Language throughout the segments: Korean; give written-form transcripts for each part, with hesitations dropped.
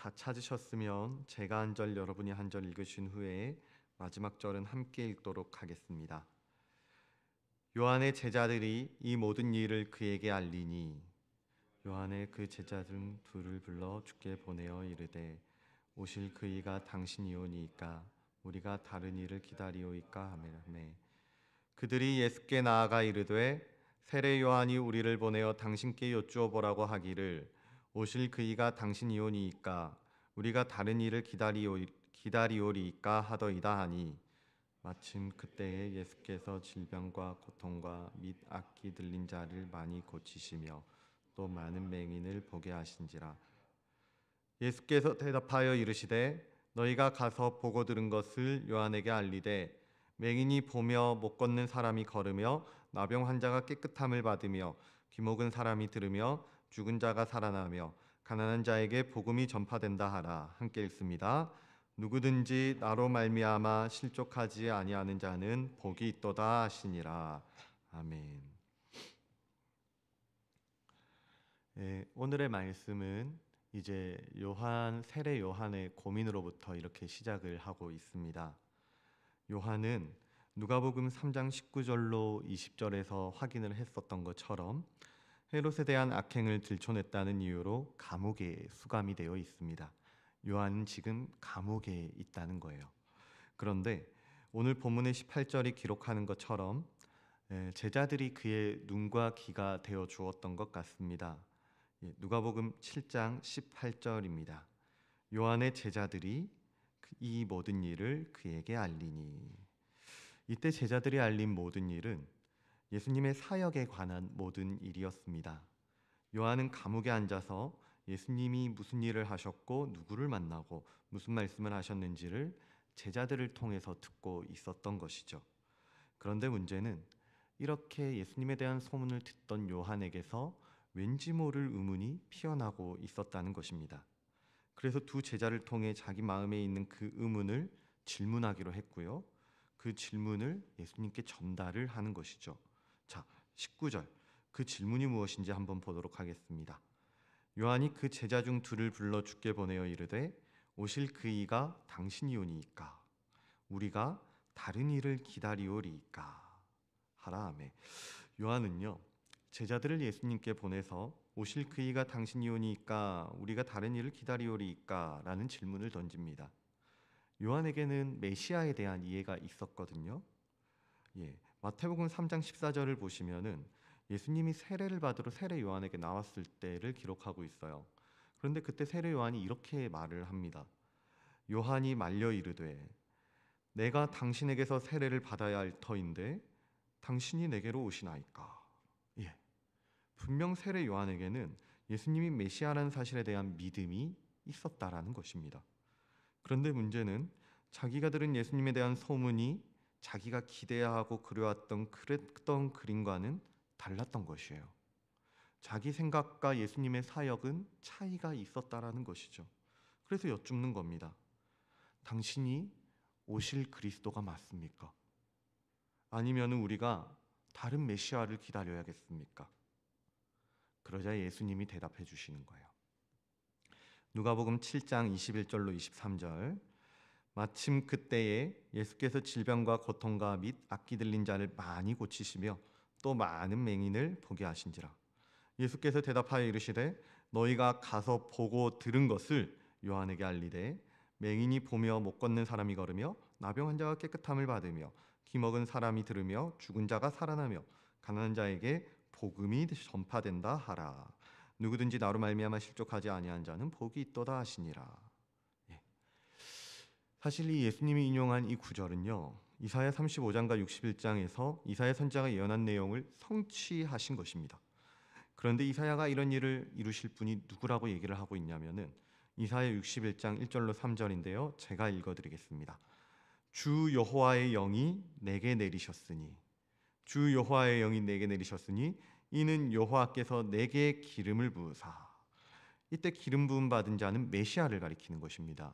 다 찾으셨으면 제가 한 절 여러분이 한 절 읽으신 후에 마지막 절은 함께 읽도록 하겠습니다. 요한의 제자들이 이 모든 일을 그에게 알리니 요한의 그 제자 중 둘을 불러 주께 보내어 이르되 오실 그이가 당신이오니이까 우리가 다른 이를 기다리오이까 하매 그들이 예수께 나아가 이르되 세례 요한이 우리를 보내어 당신께 여쭈어 보라고 하기를 오실 그이가 당신이오니이까 우리가 다른 이를 기다리오리이까 하더이다 하니 마침 그때에 예수께서 질병과 고통과 및 악기 들린 자를 많이 고치시며 또 많은 맹인을 보게 하신지라. 예수께서 대답하여 이르시되 너희가 가서 보고 들은 것을 요한에게 알리되 맹인이 보며 못 걷는 사람이 걸으며 나병 환자가 깨끗함을 받으며 귀목은 사람이 들으며 죽은 자가 살아나며 가난한 자에게 복음이 전파된다 하라. 함께 읽습니다. 누구든지 나로 말미암아 실족하지 아니하는 자는 복이 있도다 하시니라. 아멘. 오늘의 말씀은 이제 세례 요한의 고민으로부터 이렇게 시작을 하고 있습니다. 요한은 누가복음 3장 19절로 20절에서 확인을 했었던 것처럼 헤롯에 대한 악행을 들춰냈다는 이유로 감옥에 수감이 되어 있습니다. 요한은 지금 감옥에 있다는 거예요. 그런데 오늘 본문의 18절이 기록하는 것처럼 제자들이 그의 눈과 귀가 되어 주었던 것 같습니다. 누가복음 7장 18절입니다. 요한의 제자들이 이 모든 일을 그에게 알리니. 이때 제자들이 알린 모든 일은 예수님의 사역에 관한 모든 일이었습니다. 요한은 감옥에 앉아서 예수님이 무슨 일을 하셨고 누구를 만나고 무슨 말씀을 하셨는지를 제자들을 통해서 듣고 있었던 것이죠. 그런데 문제는 이렇게 예수님에 대한 소문을 듣던 요한에게서 왠지 모를 의문이 피어나고 있었다는 것입니다. 그래서 두 제자를 통해 자기 마음에 있는 그 의문을 질문하기로 했고요. 그 질문을 예수님께 전달을 하는 것이죠. 자, 19절. 그 질문이 무엇인지 한번 보도록 하겠습니다. 요한이 그 제자 중 둘을 불러 주께 보내어 이르되 오실 그이가 당신이오니이까 우리가 다른 이를 기다리오리이까 하라 하매. 요한은요, 제자들을 예수님께 보내서 오실 그이가 당신이오니이까 우리가 다른 이를 기다리오리이까 라는 질문을 던집니다. 요한에게는 메시아에 대한 이해가 있었거든요. 마태복음 3장 14절을 보시면은 예수님이 세례를 받으러 세례 요한에게 나왔을 때를 기록하고 있어요. 그런데 그때 세례 요한이 이렇게 말을 합니다. 요한이 말려 이르되 내가 당신에게서 세례를 받아야 할 터인데 당신이 내게로 오시나이까. 분명 세례 요한에게는 예수님이 메시아라는 사실에 대한 믿음이 있었다라는 것입니다. 그런데 문제는 자기가 들은 예수님에 대한 소문이 자기가 기대하고 그려왔던 그림과는 달랐던 것이에요. 자기 생각과 예수님의 사역은 차이가 있었다라는 것이죠. 그래서 여쭙는 겁니다. 당신이 오실 그리스도가 맞습니까? 아니면 우리가 다른 메시아를 기다려야겠습니까? 그러자 예수님이 대답해 주시는 거예요. 누가복음 7장 21절로 23절. 마침 그때에 예수께서 질병과 고통과 및 악기 들린 자를 많이 고치시며 또 많은 맹인을 보게 하신지라. 예수께서 대답하여 이르시되 너희가 가서 보고 들은 것을 요한에게 알리되 맹인이 보며 못 걷는 사람이 걸으며 나병 환자가 깨끗함을 받으며 귀먹은 사람이 들으며 죽은 자가 살아나며 가난한 자에게 복음이 전파된다 하라. 누구든지 나로 말미암아 실족하지 아니한 자는 복이 있도다 하시니라. 사실 이 예수님이 인용한 이 구절은요, 이사야 35장과 61장에서 이사야 선지자가 예언한 내용을 성취하신 것입니다. 그런데 이사야가 이런 일을 이루실 분이 누구라고 얘기를 하고 있냐면은 이사야 61장 1절로 3절인데요. 제가 읽어드리겠습니다. 주 여호와의 영이 내게 내리셨으니 주 여호와의 영이 내게 내리셨으니 이는 여호와께서 내게 기름을 부으사. 이때 기름 부음 받은 자는 메시아를 가리키는 것입니다.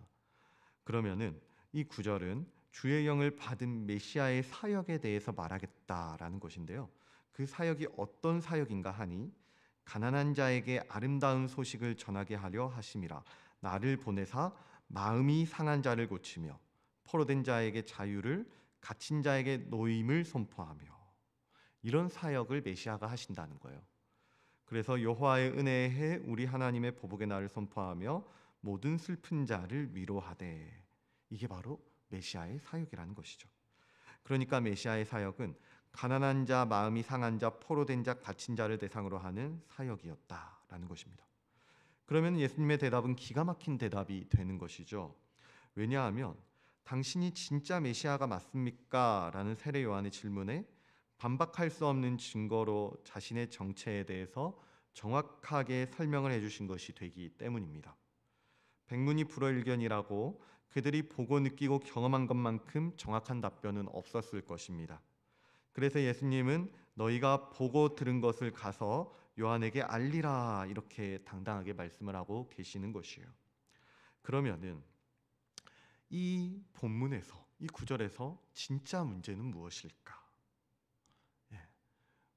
그러면은 이 구절은 주의 영을 받은 메시아의 사역에 대해서 말하겠다라는 것인데요. 그 사역이 어떤 사역인가 하니 가난한 자에게 아름다운 소식을 전하게 하려 하심이라. 나를 보내사 마음이 상한 자를 고치며 포로된 자에게 자유를, 갇힌 자에게 노임을 선포하며, 이런 사역을 메시아가 하신다는 거예요. 그래서 여호와의 은혜에 해 우리 하나님의 보복의 날을 선포하며 모든 슬픈 자를 위로하되, 이게 바로 메시아의 사역이라는 것이죠. 그러니까 메시아의 사역은 가난한 자, 마음이 상한 자, 포로된 자, 갇힌 자를 대상으로 하는 사역이었다라는 것입니다. 그러면 예수님의 대답은 기가 막힌 대답이 되는 것이죠. 왜냐하면 당신이 진짜 메시아가 맞습니까? 라는 세례 요한의 질문에 반박할 수 없는 증거로 자신의 정체에 대해서 정확하게 설명을 해주신 것이 되기 때문입니다. 백문이 불여일견이라고 그들이 보고 느끼고 경험한 것만큼 정확한 답변은 없었을 것입니다. 그래서 예수님은 너희가 보고 들은 것을 가서 요한에게 알리라, 이렇게 당당하게 말씀을 하고 계시는 것이에요. 그러면은 이 본문에서, 이 구절에서 진짜 문제는 무엇일까?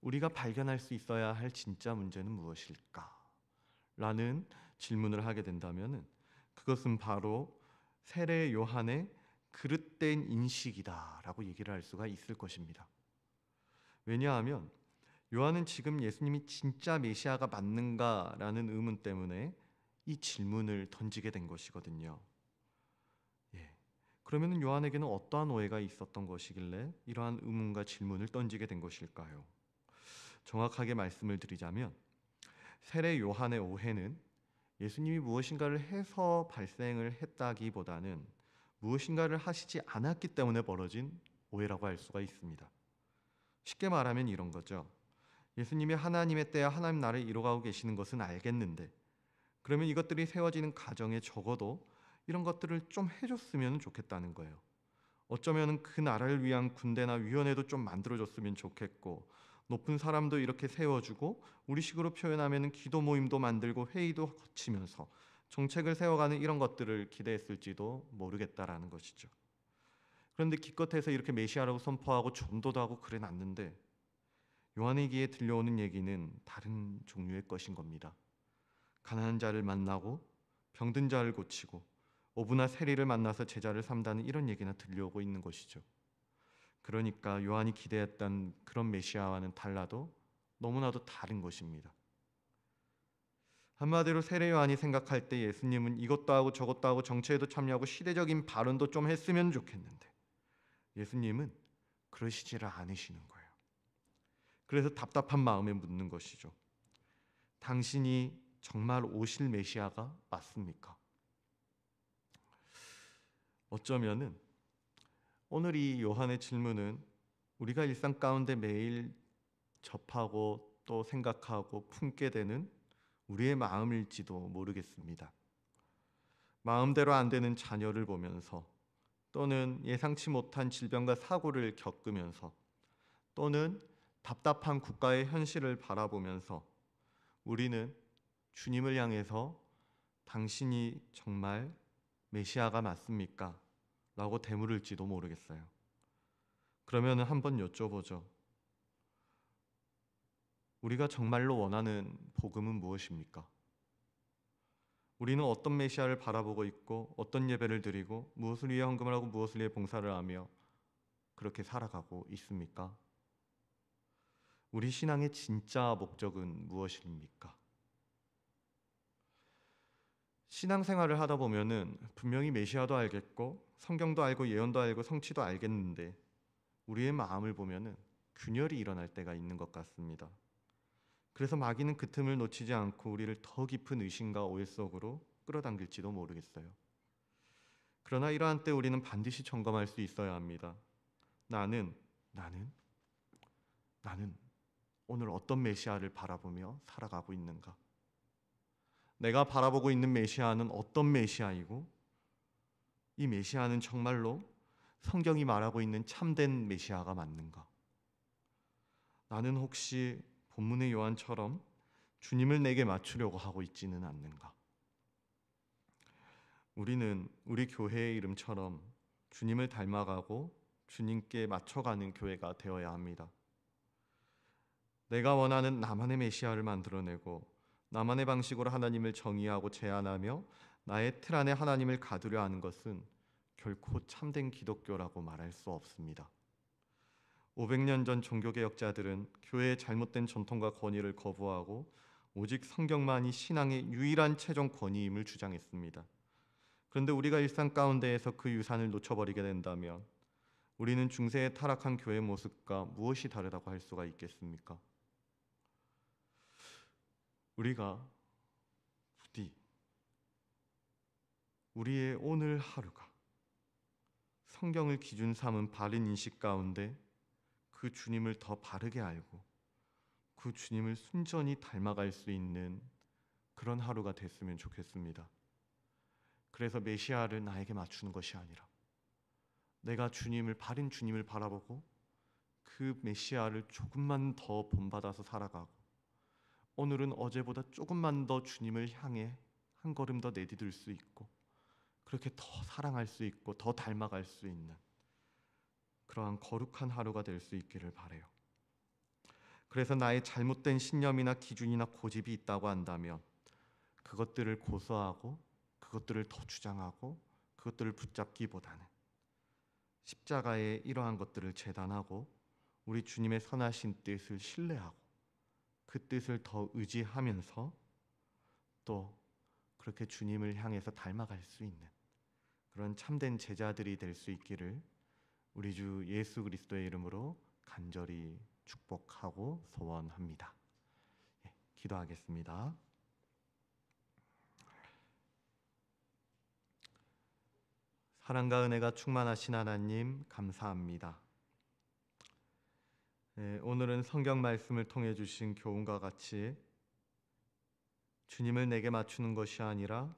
우리가 발견할 수 있어야 할 진짜 문제는 무엇일까? 라는 질문을 하게 된다면 그것은 바로 세례 요한의 그릇된 인식이다라고 얘기를 할 수가 있을 것입니다. 왜냐하면 요한은 지금 예수님이 진짜 메시아가 맞는가라는 의문 때문에 이 질문을 던지게 된 것이거든요. 그러면 요한에게는 어떠한 오해가 있었던 것이길래 이러한 의문과 질문을 던지게 된 것일까요? 정확하게 말씀을 드리자면 세례 요한의 오해는 예수님이 무엇인가를 해서 발생을 했다기보다는 무엇인가를 하시지 않았기 때문에 벌어진 오해라고 할 수가 있습니다. 쉽게 말하면 이런 거죠. 예수님이 하나님의 때야 하나님 나라를 이루어가고 계시는 것은 알겠는데, 그러면 이것들이 세워지는 과정에 적어도 이런 것들을 좀 해줬으면 좋겠다는 거예요. 어쩌면 그 나라를 위한 군대나 위원회도 좀 만들어줬으면 좋겠고, 높은 사람도 이렇게 세워주고, 우리식으로 표현하면 기도 모임도 만들고 회의도 거치면서 정책을 세워가는 이런 것들을 기대했을지도 모르겠다라는 것이죠. 그런데 기껏해서 이렇게 메시아라고 선포하고 전도도 하고 그래 놨는데 요한의 귀에 들려오는 얘기는 다른 종류의 것인 겁니다. 가난한 자를 만나고 병든 자를 고치고 어부나 세리를 만나서 제자를 삼다는 이런 얘기나 들려오고 있는 것이죠. 그러니까 요한이 기대했던 그런 메시아와는 달라도 너무나도 다른 것입니다. 한마디로 세례 요한이 생각할 때 예수님은 이것도 하고 저것도 하고 정치에도 참여하고 시대적인 발언도 좀 했으면 좋겠는데 예수님은 그러시지를 않으시는 거예요. 그래서 답답한 마음에 묻는 것이죠. 당신이 정말 오실 메시아가 맞습니까? 어쩌면은 오늘 이 요한의 질문은 우리가 일상 가운데 매일 접하고 또 생각하고 품게 되는 우리의 마음일지도 모르겠습니다. 마음대로 안 되는 자녀를 보면서, 또는 예상치 못한 질병과 사고를 겪으면서, 또는 답답한 국가의 현실을 바라보면서 우리는 주님을 향해서 당신이 정말 메시아가 맞습니까? 라고 되물을지도 모르겠어요. 그러면 한번 여쭤보죠. 우리가 정말로 원하는 복음은 무엇입니까? 우리는 어떤 메시아를 바라보고 있고 어떤 예배를 드리고 무엇을 위해 헌금을 하고 무엇을 위해 봉사를 하며 그렇게 살아가고 있습니까? 우리 신앙의 진짜 목적은 무엇입니까? 신앙생활을 하다 보면은 분명히 메시아도 알겠고 성경도 알고 예언도 알고 성취도 알겠는데 우리의 마음을 보면은 균열이 일어날 때가 있는 것 같습니다. 그래서 마귀는 그 틈을 놓치지 않고 우리를 더 깊은 의심과 오해 속으로 끌어당길지도 모르겠어요. 그러나 이러한 때 우리는 반드시 점검할 수 있어야 합니다. 나는 오늘 어떤 메시아를 바라보며 살아가고 있는가? 내가 바라보고 있는 메시아는 어떤 메시아이고 이 메시아는 정말로 성경이 말하고 있는 참된 메시아가 맞는가? 나는 혹시 본문의 요한처럼 주님을 내게 맞추려고 하고 있지는 않는가? 우리는 우리 교회의 이름처럼 주님을 닮아가고 주님께 맞춰가는 교회가 되어야 합니다. 내가 원하는 나만의 메시아를 만들어내고 나만의 방식으로 하나님을 정의하고 제안하며 나의 틀 안에 하나님을 가두려 하는 것은 결코 참된 기독교라고 말할 수 없습니다. 500년 전 종교개혁자들은 교회의 잘못된 전통과 권위를 거부하고 오직 성경만이 신앙의 유일한 최종 권위임을 주장했습니다. 그런데 우리가 일상 가운데에서 그 유산을 놓쳐버리게 된다면 우리는 중세에 타락한 교회의 모습과 무엇이 다르다고 할 수가 있겠습니까? 우리가 부디 우리의 오늘 하루가 성경을 기준 삼은 바른 인식 가운데 그 주님을 더 바르게 알고 그 주님을 순전히 닮아갈 수 있는 그런 하루가 됐으면 좋겠습니다. 그래서 메시아를 나에게 맞추는 것이 아니라 내가 바른 주님을 바라보고 그 메시아를 조금만 더 본받아서 살아가고 오늘은 어제보다 조금만 더 주님을 향해 한 걸음 더 내디딜 수 있고 그렇게 더 사랑할 수 있고 더 닮아갈 수 있는 그러한 거룩한 하루가 될 수 있기를 바라요. 그래서 나의 잘못된 신념이나 기준이나 고집이 있다고 한다면 그것들을 고소하고 그것들을 더 주장하고 그것들을 붙잡기보다는 십자가의 이러한 것들을 재단하고 우리 주님의 선하신 뜻을 신뢰하고 그 뜻을 더 의지하면서 또 그렇게 주님을 향해서 닮아갈 수 있는 그런 참된 제자들이 될 수 있기를 우리 주 예수 그리스도의 이름으로 간절히 축복하고 소원합니다. 기도하겠습니다. 사랑과 은혜가 충만하신 하나님 감사합니다. 오늘은 성경 말씀을 통해 주신 교훈과 같이 주님을 내게 맞추는 것이 아니라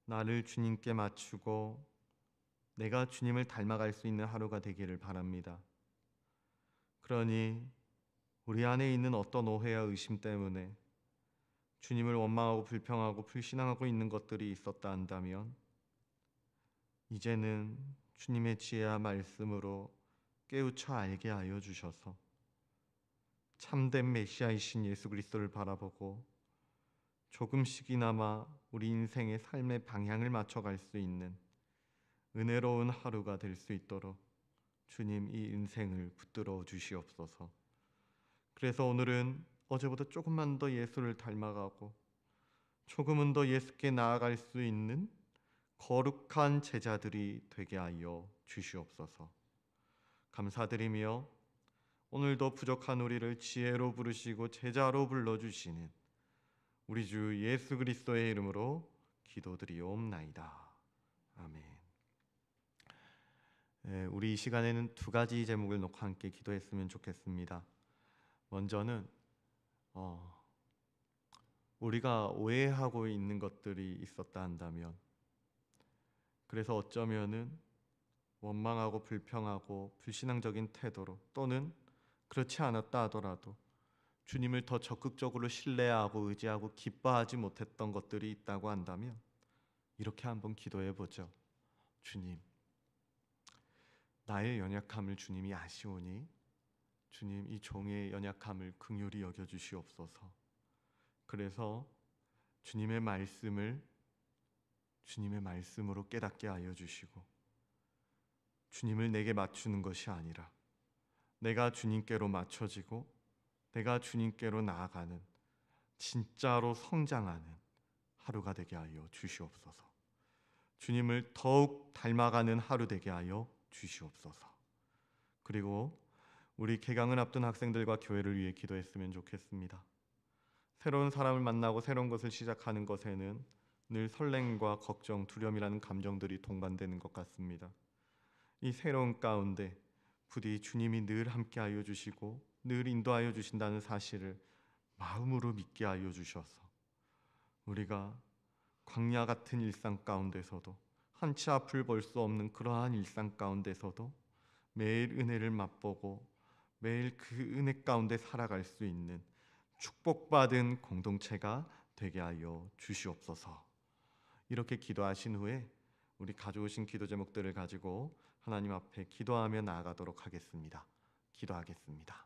나를 주님께 맞추고 내가 주님을 닮아갈 수 있는 하루가 되기를 바랍니다. 그러니 우리 안에 있는 어떤 오해와 의심 때문에 주님을 원망하고 불평하고 불신앙하고 있는 것들이 있었다 한다면 이제는 주님의 지혜와 말씀으로 깨우쳐 알게 하여 주셔서 참된 메시아이신 예수 그리스도를 바라보고 조금씩이나마 우리 인생의 삶의 방향을 맞춰갈 수 있는 은혜로운 하루가 될 수 있도록 주님 이 인생을 붙들어 주시옵소서. 그래서 오늘은 어제보다 조금만 더 예수를 닮아가고 조금은 더 예수께 나아갈 수 있는 거룩한 제자들이 되게 하여 주시옵소서. 감사드리며 오늘도 부족한 우리를 지혜로 부르시고 제자로 불러주시는 우리 주 예수 그리스도의 이름으로 기도드리옵나이다. 아멘. 우리 이 시간에는 두 가지 제목을 놓고 함께 기도했으면 좋겠습니다. 먼저는 우리가 오해하고 있는 것들이 있었다 한다면 그래서 어쩌면은 원망하고 불평하고 불신앙적인 태도로 또는 그렇지 않았다 하더라도 주님을 더 적극적으로 신뢰하고 의지하고 기뻐하지 못했던 것들이 있다고 한다면 이렇게 한번 기도해 보죠. 주님, 나의 연약함을 주님이 아시오니 주님 이 종의 연약함을 긍휼히 여겨 주시옵소서. 그래서 주님의 말씀으로 깨닫게 하여 주시고 주님을 내게 맞추는 것이 아니라 내가 주님께로 맞춰지고 내가 주님께로 나아가는 진짜로 성장하는 하루가 되게 하여 주시옵소서. 주님을 더욱 닮아가는 하루 되게 하여 주시옵소서. 그리고 우리 개강을 앞둔 학생들과 교회를 위해 기도했으면 좋겠습니다. 새로운 사람을 만나고 새로운 것을 시작하는 것에는 늘 설렘과 걱정, 두려움이라는 감정들이 동반되는 것 같습니다. 이 새로운 가운데 부디 주님이 늘 함께하여 주시고 늘 인도하여 주신다는 사실을 마음으로 믿게 하여 주셔서 우리가 광야 같은 일상 가운데서도 한치 앞을 볼 수 없는 그러한 일상 가운데서도 매일 은혜를 맛보고 매일 그 은혜 가운데 살아갈 수 있는 축복받은 공동체가 되게 하여 주시옵소서. 이렇게 기도하신 후에 우리 가져오신 기도 제목들을 가지고 하나님 앞에 기도하며 나아가도록 하겠습니다. 기도하겠습니다.